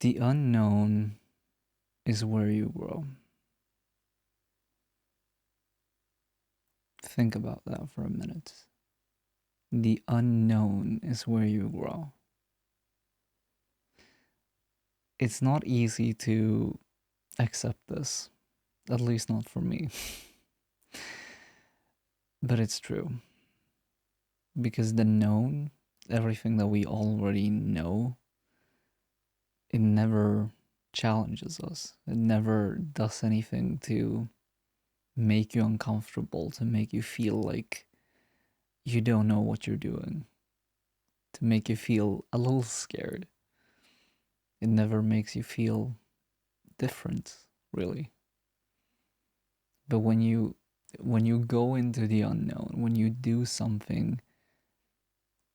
The unknown is where you grow. Think about that for a minute. The unknown is where you grow. It's not easy to accept this, at least not for me. But it's true. Because the known, everything that we already know, it never challenges us. It never does anything to make you uncomfortable, to make you feel like you don't know what you're doing, to make you feel a little scared. It never makes you feel different, really. But when you go into the unknown, when you do something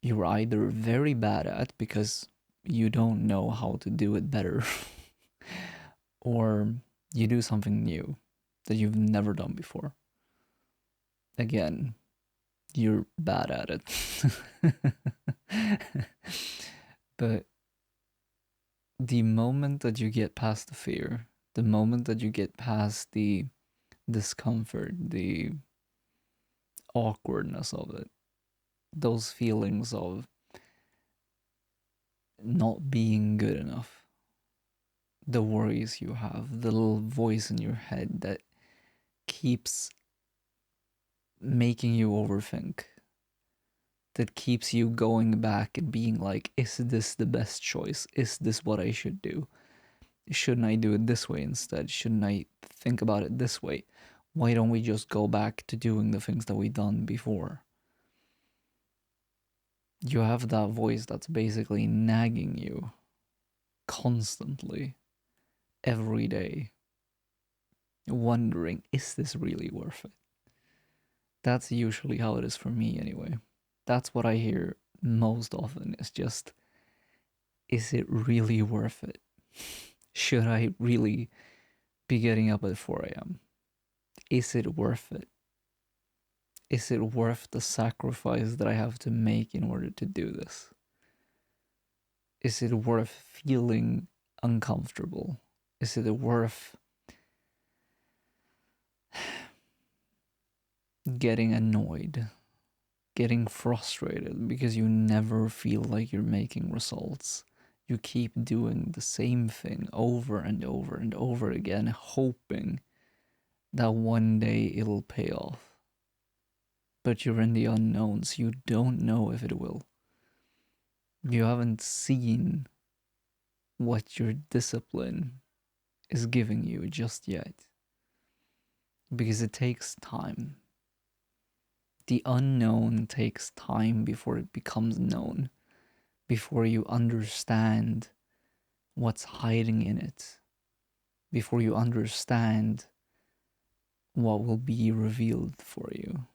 you're either very bad at because you don't know how to do it better, or you do something new that you've never done before. Again, you're bad at it. But the moment that you get past the fear, the moment that you get past the discomfort, the awkwardness of it, those feelings of not being good enough, the worries you have, the little voice in your head that keeps making you overthink, that keeps you going back and being like, is this the best choice? Is this what I should do? Shouldn't I do it this way instead? Shouldn't I think about it this way? Why don't we just go back to doing the things that we done before? You have that voice that's basically nagging you constantly, every day, wondering, is this really worth it? That's usually how it is for me, anyway. That's what I hear most often is just, is it really worth it? Should I really be getting up at 4 a.m.? Is it worth it? Is it worth the sacrifice that I have to make in order to do this? Is it worth feeling uncomfortable? Is it worth getting annoyed, getting frustrated because you never feel like you're making results? You keep doing the same thing over and over and over again, hoping that one day it'll pay off. But you're in the unknowns, you don't know if it will. You haven't seen what your discipline is giving you just yet. Because it takes time. The unknown takes time before it becomes known, before you understand what's hiding in it, before you understand what will be revealed for you.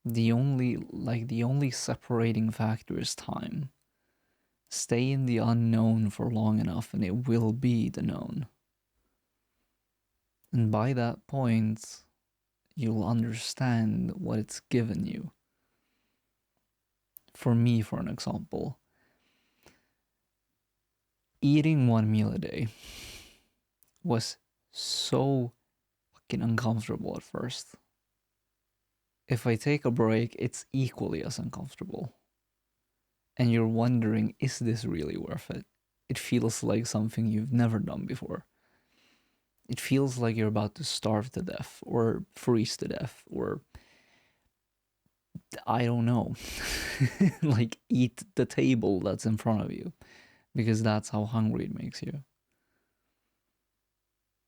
The only separating factor is time. Stay in the unknown for long enough and it will be the known. And by that point, you'll understand what it's given you. For me, for an example, eating one meal a day was so fucking uncomfortable at first. If I take a break, it's equally as uncomfortable. And you're wondering, is this really worth it? It feels like something you've never done before. It feels like you're about to starve to death or freeze to death or I don't know, like eat the table that's in front of you because that's how hungry it makes you.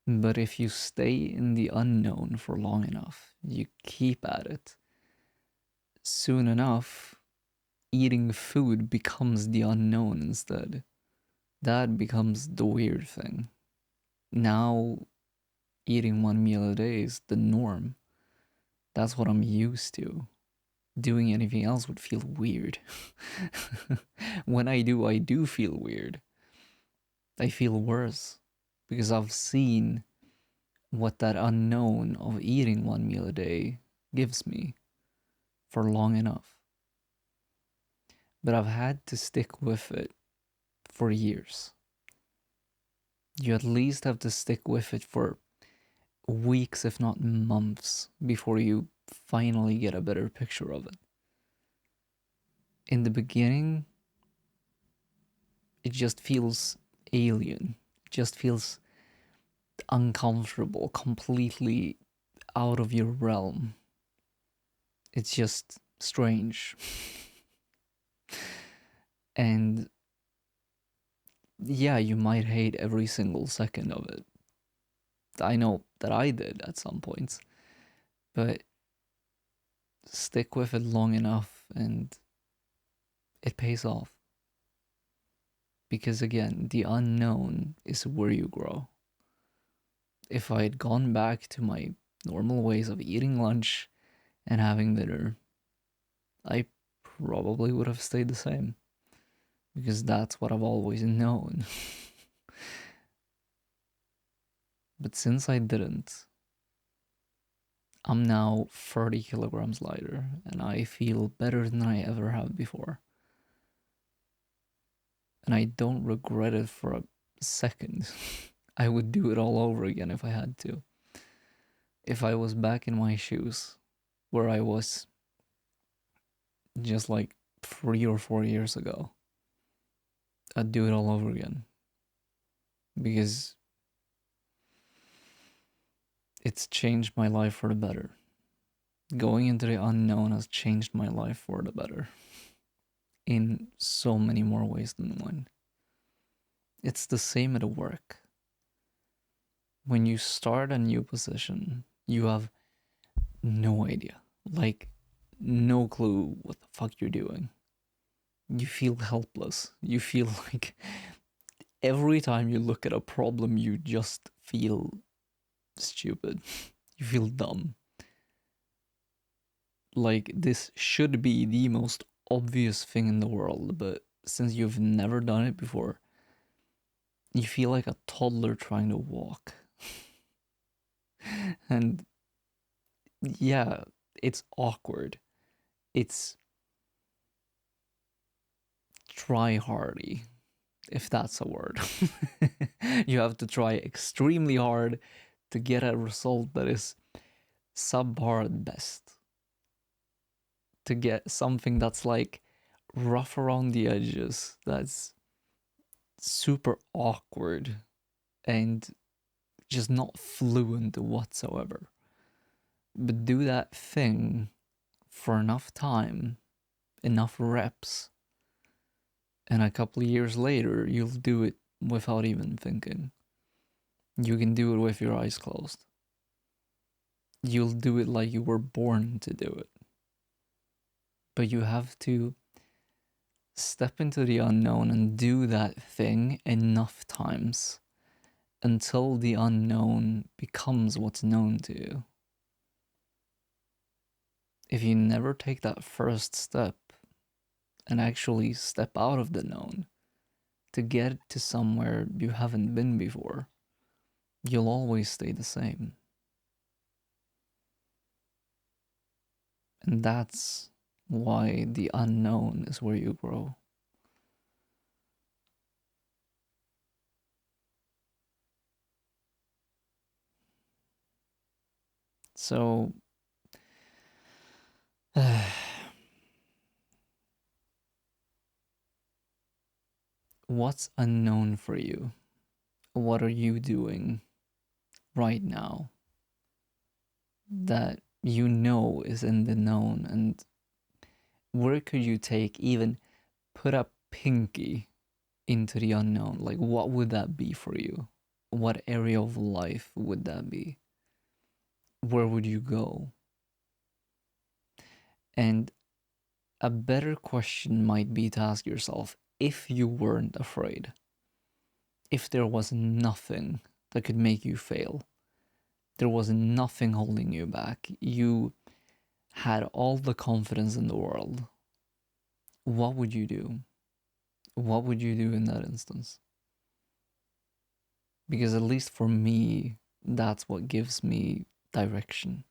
But if you stay in the unknown for long enough, you keep at it, soon enough, eating food becomes the unknown instead. That becomes the weird thing. Now, eating one meal a day is the norm. That's what I'm used to. Doing anything else would feel weird. When I do feel weird. I feel worse because I've seen what that unknown of eating one meal a day gives me for long enough. But I've had to stick with it for years. You at least have to stick with it for weeks, if not months, before you finally get a better picture of it. In the beginning, it just feels alien, it just feels uncomfortable, completely out of your realm. It's just strange. And yeah, you might hate every single second of it. I know that I did at some points, but stick with it long enough and it pays off. Because again, the unknown is where you grow. If I had gone back to my normal ways of eating lunch and having dinner, I probably would have stayed the same. Because that's what I've always known. But since I didn't, I'm now 30 kilograms lighter and I feel better than I ever have before. And I don't regret it for a second. I would do it all over again if I had to. If I was back in my shoes, where I was just like 3 or 4 years ago, I'd do it all over again. Because it's changed my life for the better. Going into the unknown has changed my life for the better. In so many more ways than one. It's the same at work. When you start a new position, you have no idea. Like, no clue what the fuck you're doing. You feel helpless. You feel like every time you look at a problem, you just feel stupid. You feel dumb. Like, this should be the most obvious thing in the world, but since you've never done it before, you feel like a toddler trying to walk. And yeah, it's awkward. It's try hardy, if that's a word. You have to try extremely hard to get a result that is subpar at best. To get something that's like rough around the edges, that's super awkward and just not fluent whatsoever. But do that thing for enough time, enough reps, and a couple of years later, you'll do it without even thinking. You can do it with your eyes closed. You'll do it like you were born to do it. But you have to step into the unknown and do that thing enough times until the unknown becomes what's known to you. If you never take that first step and actually step out of the known to get to somewhere you haven't been before, you'll always stay the same. And that's why the unknown is where you grow. So, what's unknown for you? What are you doing right now that you know is in the known? And where could you take, even put a pinky into the unknown? Like, what would that be for you? What area of life would that be? Where would you go? And a better question might be to ask yourself, if you weren't afraid, if there was nothing that could make you fail, there was nothing holding you back, you had all the confidence in the world, what would you do? What would you do in that instance? Because at least for me, that's what gives me direction.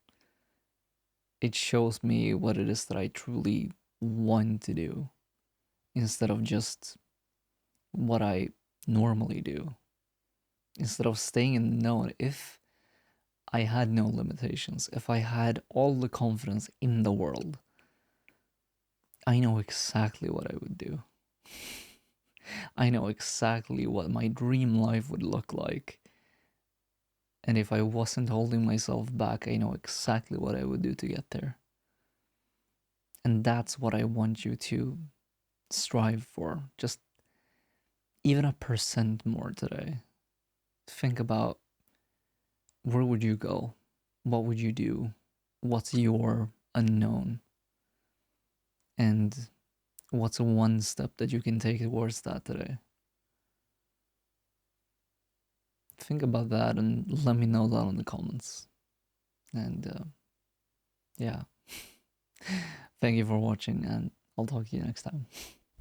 It shows me what it is that I truly want to do instead of just what I normally do instead of staying in the known. If I had no limitations, if I had all the confidence in the world, I know exactly what I would do. I know exactly what my dream life would look like. And if I wasn't holding myself back, I know exactly what I would do to get there. And that's what I want you to strive for. Just even a percent more today. Think about, where would you go? What would you do? What's your unknown? And what's one step that you can take towards that today? Think about that and let me know down in the comments. And yeah, thank you for watching, and I'll talk to you next time.